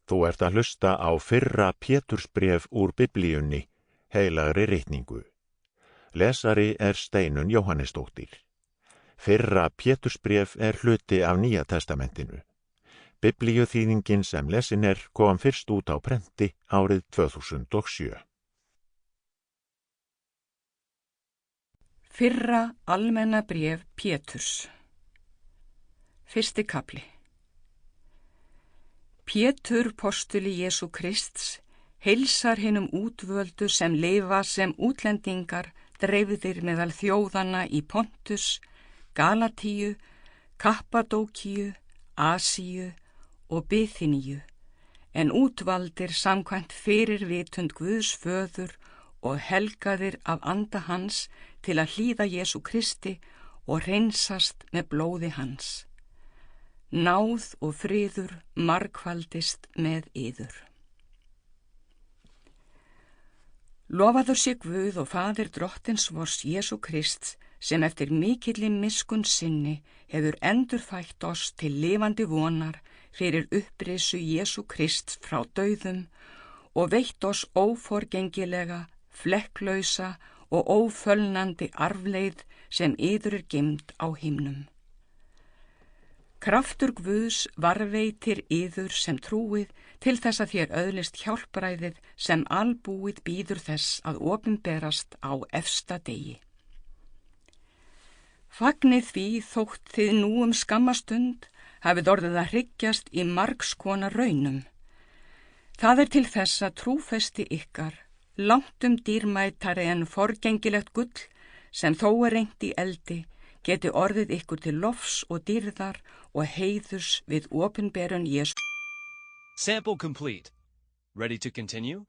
Þú ert að hlusta á fyrra Pétursbréf úr Biblíunni, heilagri ritningu. Lesari er Steinunn Jóhannesdóttir. Fyrra Pétursbréf er hluti af Nýja testamentinu. Biblíuþýðingin sem lesin kom fyrst út á prenti árið 2007. Fyrra almenna bréf Péturs. Fyrsti kafli. Pétur, postuli Jesú Krists, heilsar hinum útvöldu sem lifa sem útlendingar dreifðir meðal þjóðanna í Pontus, Galatíu, Kappadókíu, Asíu og Bithyníu, en útvaldir samkvæmt fyrir vitund Guðs föður og helgaðir af anda hans til að hlýða Jesú Kristi og hreinsast með blóði hans. Náð og friður margfaldist með yður. Lofaður sé Guð og faðir drottins vors Jesú Krists, sem eftir mikilli miskunn sinni hefur endurfætt oss til lifandi vonar fyrir upprisu Jesú Krists frá dauðum og veitt oss óforgengilega, flekklausa og ófölnandi arfleið sem yður er geymd á himnum. Kraftur Guðs varveitir yður sem trúið til þess að þér öðlist hjálpræðið sem albúið bíður þess að opinberast á efsta degi. Fagnið því þótt þið nú skammastund hafið orðið að hryggjast í margs konar raunum. Það er til þess að trúfesti ykkar, langt dýrmætari en forgengilegt gull sem þó er reynt í eldi, geti orðið ykkur til lofs og dýrðar og heiðurs við opinberun Jesú. Sample complete. Ready to continue?